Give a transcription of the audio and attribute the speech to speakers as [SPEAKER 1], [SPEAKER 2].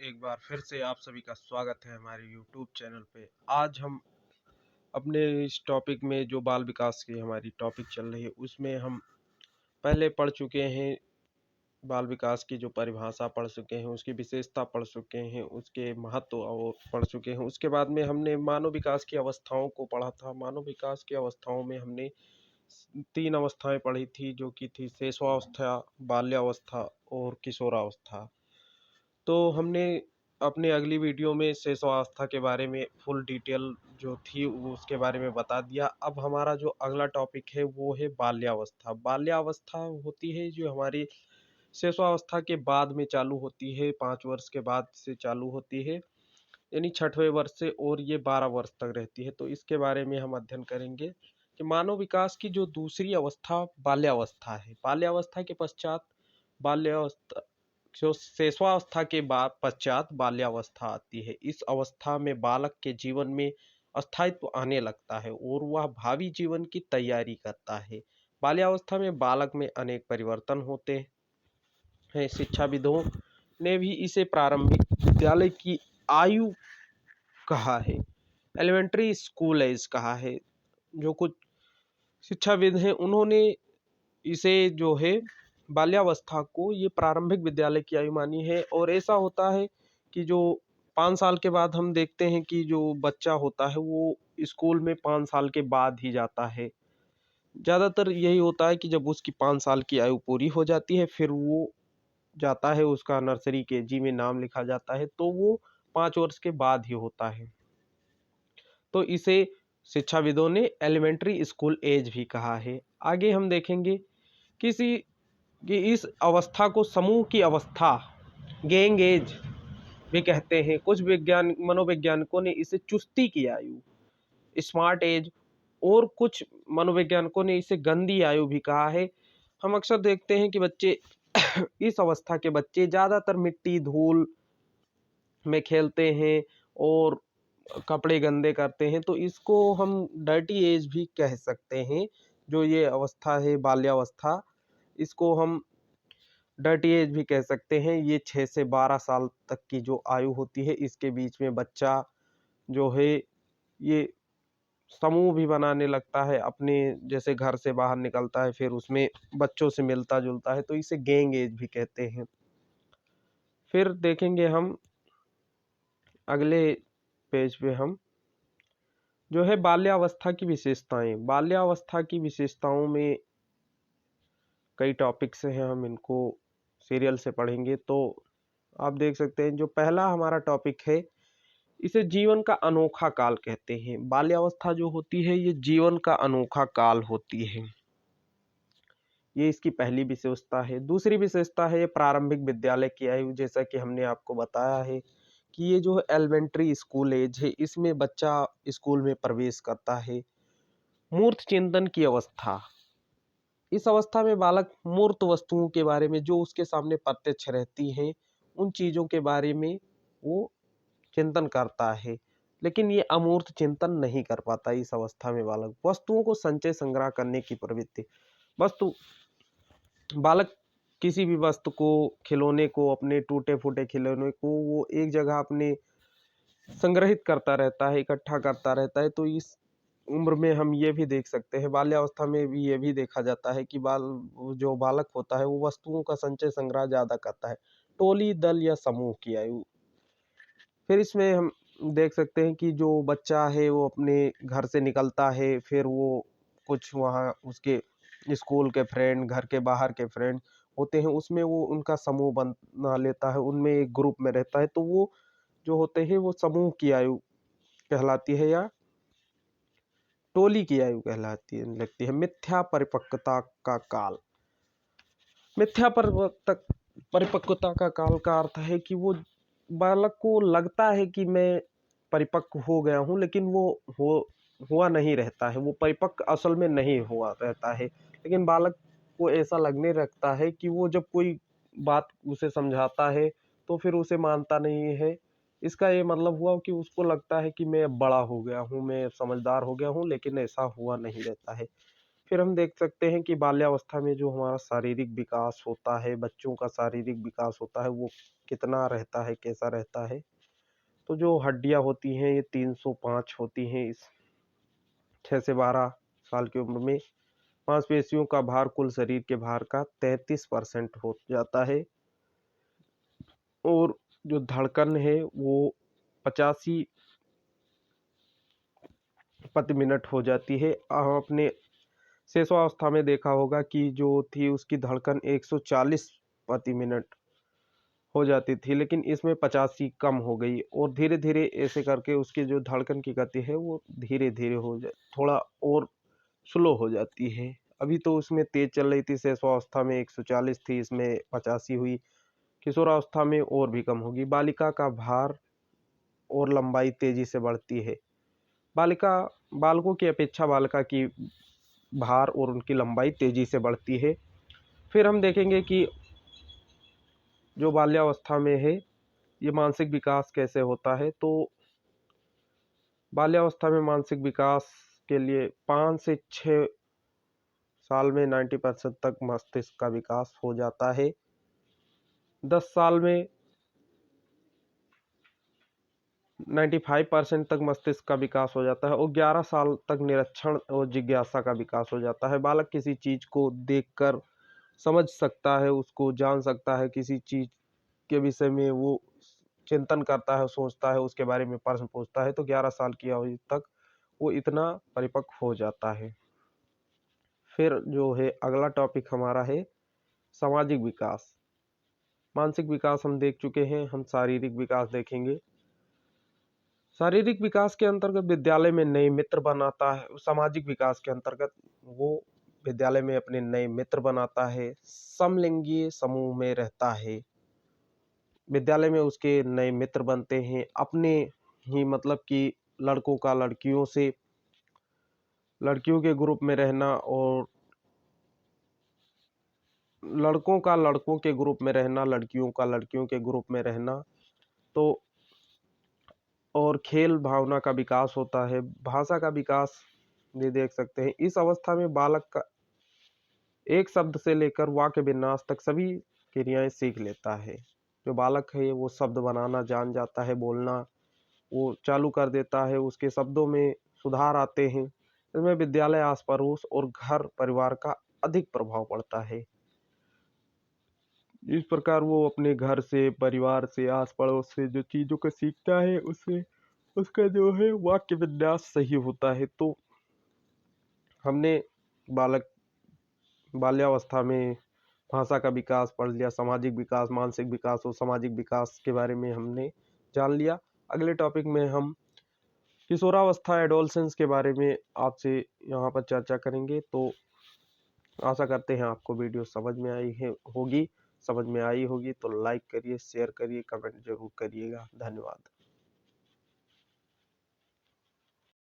[SPEAKER 1] एक बार फिर से आप सभी का स्वागत है हमारे YouTube चैनल पे। आज हम अपने इस टॉपिक में जो बाल विकास की हमारी टॉपिक चल रही है उसमें हम पहले पढ़ चुके हैं। बाल विकास की जो परिभाषा पढ़ चुके हैं, उसकी विशेषता पढ़ चुके हैं, उसके महत्व और पढ़ चुके हैं। उसके बाद में हमने मानव विकास की अवस्थाओं को पढ़ा था। मानव विकास की अवस्थाओं में हमने 3 अवस्थाएं पढ़ी थी, जो कि थी शिशुअवस्था, बाल्यावस्था और किशोरावस्था। तो हमने अपने अगली वीडियो में शिशुअवस्था के बारे में फुल डिटेल जो थी वो उसके बारे में बता दिया। अब हमारा जो अगला टॉपिक है वो है बाल्यावस्था। बाल्यावस्था होती है जो हमारी शिशुअवस्था के बाद में चालू होती है, 5 वर्ष के बाद से चालू होती है, यानी 6वें वर्ष से, और ये 12 वर्ष तक रहती है। तो इसके बारे में हम अध्ययन करेंगे कि मानव विकास की जो दूसरी अवस्था बाल्यावस्था है। बाल्यावस्था के पश्चात बाल्यावस्था जो शिशुअवस्था के बाद पश्चात बाल्यावस्था आती है। इस अवस्था में बालक के जीवन में स्थायित्व आने लगता है और वह भावी जीवन की तैयारी करता है। बाल्यावस्था में बालक में अनेक परिवर्तन होते हैं। शिक्षाविदों ने भी इसे प्रारंभिक विद्यालय की आयु कहा है, एलिमेंट्री स्कूल एज कहा है। जो कुछ शिक्षाविद हैं उन्होंने इसे जो है बाल्यावस्था को ये प्रारंभिक विद्यालय की आयु मानी है। और ऐसा होता है कि जो 5 साल के बाद हम देखते हैं कि जो बच्चा होता है वो स्कूल में 5 साल के बाद ही जाता है। ज़्यादातर यही होता है कि जब उसकी 5 साल की आयु पूरी हो जाती है फिर वो जाता है, उसका नर्सरी केजी में नाम लिखा जाता है, तो वो 5 वर्ष के बाद ही होता है। तो इसे शिक्षाविदों ने एलिमेंट्री स्कूल एज भी कहा है। आगे हम देखेंगे किसी कि इस अवस्था को समूह की अवस्था, गैंग एज भी कहते हैं। कुछ मनोवैज्ञानिकों ने इसे चुस्ती की आयु, स्मार्ट एज, और कुछ मनोवैज्ञानिकों ने इसे गंदी आयु भी कहा है। हम अक्सर देखते हैं कि बच्चे इस अवस्था के बच्चे ज़्यादातर मिट्टी धूल में खेलते हैं और कपड़े गंदे करते हैं, तो इसको हम डर्टी एज भी कह सकते हैं। जो ये अवस्था है बाल्यावस्था, इसको हम डर्टी एज भी कह सकते हैं। ये 6 से 12 साल तक की जो आयु होती है, इसके बीच में बच्चा जो है ये समूह भी बनाने लगता है, अपने जैसे घर से बाहर निकलता है फिर उसमें बच्चों से मिलता जुलता है, तो इसे गैंग एज भी कहते हैं। फिर देखेंगे हम अगले पेज पे हम जो है बाल्यावस्था की विशेषताएं। बाल्यावस्था की विशेषताओं में कई टॉपिक्स हैं, हम इनको सीरियल से पढ़ेंगे। तो आप देख सकते हैं जो पहला हमारा टॉपिक है, इसे जीवन का अनोखा काल कहते हैं। बाल्यावस्था जो होती है ये जीवन का अनोखा काल होती है, ये इसकी पहली विशेषता है। दूसरी विशेषता है प्रारंभिक विद्यालय की आयु। जैसा कि हमने आपको बताया है कि ये जो एलिमेंट्री स्कूल एज है, इसमें बच्चा स्कूल में प्रवेश करता है। मूर्त चिंतन की अवस्था, इस अवस्था में बालक मूर्त वस्तुओं के बारे में जो उसके सामने प्रत्यक्ष रहती हैं उन चीज़ों के बारे में वो चिंतन करता है, लेकिन ये अमूर्त चिंतन नहीं कर पाता। इस अवस्था में बालक वस्तुओं को संचय संग्रह करने की प्रवृत्ति, वस्तु बालक किसी भी वस्तु को, खिलौने को, अपने टूटे फूटे खिलौने को वो एक जगह अपने संग्रहित करता रहता है, इकट्ठा करता रहता है। तो इस उम्र में हम ये भी देख सकते हैं, बाल्यावस्था में भी ये भी देखा जाता है कि जो बालक होता है वो वस्तुओं का संचय संग्रह ज़्यादा करता है। टोली, दल या समूह की आयु, फिर इसमें हम देख सकते हैं कि जो बच्चा है वो अपने घर से निकलता है, फिर वो कुछ वहाँ उसके स्कूल के फ्रेंड, घर के बाहर के फ्रेंड होते हैं, उसमें वो उनका समूह बना लेता है, उनमें एक ग्रुप में रहता है। तो वो जो होते हैं वो समूह की आयु कहलाती है या टोली की आयु कहलाती है लगती है। मिथ्या परिपक्वता का काल, मिथ्या परिपक्वता का काल का अर्थ है कि वो बालक को लगता है कि मैं परिपक्व हो गया हूँ, लेकिन वो हुआ नहीं रहता है, वो परिपक्व असल में नहीं हुआ रहता है। लेकिन बालक को ऐसा लगने लगता है कि वो जब कोई बात उसे समझाता है तो फिर उसे मानता नहीं है। इसका ये मतलब हुआ कि उसको लगता है कि मैं अब बड़ा हो गया हूँ, मैं समझदार हो गया हूँ, लेकिन ऐसा हुआ नहीं रहता है। फिर हम देख सकते हैं कि बाल्यावस्था में जो हमारा शारीरिक विकास होता है, बच्चों का शारीरिक विकास होता है, वो कितना रहता है, कैसा रहता है। तो जो हड्डियाँ होती हैं ये 305 होती हैं इस 6 से 12 साल की उम्र में। मांसपेशियों का भार कुल शरीर के भार का 33% हो जाता है और जो धड़कन है वो 85 प्रति मिनट हो जाती है। आपने शेषावस्था में देखा होगा कि जो थी उसकी धड़कन 140 प्रति मिनट हो जाती थी, लेकिन इसमें 85 कम हो गई और धीरे धीरे ऐसे करके उसकी जो धड़कन की गति है वो धीरे धीरे थोड़ा और स्लो हो जाती है। अभी तो उसमें तेज चल रही थी, शेषावस्था में 140 थी, इसमें 85 हुई। किशोरावस्था में और भी कम होगी। बालिका का भार और लंबाई तेजी से बढ़ती है। बालकों की अपेक्षा बालिका की भार और उनकी लंबाई तेजी से बढ़ती है। फिर हम देखेंगे कि जो बाल्यावस्था में है ये मानसिक विकास कैसे होता है। तो बाल्यावस्था में मानसिक विकास के लिए 5 से 6 साल में 90% तक मस्तिष्क का विकास हो जाता है। 10 साल में 95% तक मस्तिष्क का विकास हो जाता है और 11 साल तक निरीक्षण और जिज्ञासा का विकास हो जाता है। बालक किसी चीज को देखकर समझ सकता है, उसको जान सकता है, किसी चीज के विषय में वो चिंतन करता है, सोचता है, उसके बारे में प्रश्न पूछता है। तो 11 साल की अवधि तक वो इतना परिपक्व हो जाता है। फिर जो है अगला टॉपिक हमारा है सामाजिक विकास। मानसिक विकास हम देख चुके हैं, हम शारीरिक विकास देखेंगे। शारीरिक विकास के अंतर्गत विद्यालय में नए मित्र बनाता है। सामाजिक विकास के अंतर्गत वो विद्यालय में अपने नए मित्र बनाता है, समलिंगी समूह में रहता है, विद्यालय में उसके नए मित्र बनते हैं। अपने ही मतलब कि लड़कों का लड़कियों से, लड़कियों के ग्रुप में रहना और लड़कों का लड़कों के ग्रुप में रहना, लड़कियों का लड़कियों के ग्रुप में रहना। तो और खेल भावना का विकास होता है, भाषा का विकास भी देख सकते हैं। इस अवस्था में बालक का एक शब्द से लेकर वाक्य विन्यास तक सभी क्रियाएं सीख लेता है। जो बालक है वो शब्द बनाना जान जाता है, बोलना वो चालू कर देता है, उसके शब्दों में सुधार आते हैं। इसमें विद्यालय, आस पड़ोस और घर परिवार का अधिक प्रभाव पड़ता है। इस प्रकार वो अपने घर से, परिवार से, आस पड़ोस से जो चीज़ों को सीखता है उससे उसका जो है वाक्य विन्यास सही होता है। तो हमने बालक बाल्यावस्था में भाषा का विकास पढ़ लिया, सामाजिक विकास, मानसिक विकास और सामाजिक विकास के बारे में हमने जान लिया। अगले टॉपिक में हम किशोरावस्था, एडोलसेंस के बारे में आपसे यहाँ पर चर्चा करेंगे। तो आशा करते हैं आपको वीडियो समझ में आई होगी। तो लाइक करिए, शेयर करिए, कमेंट जरूर करिएगा। धन्यवाद।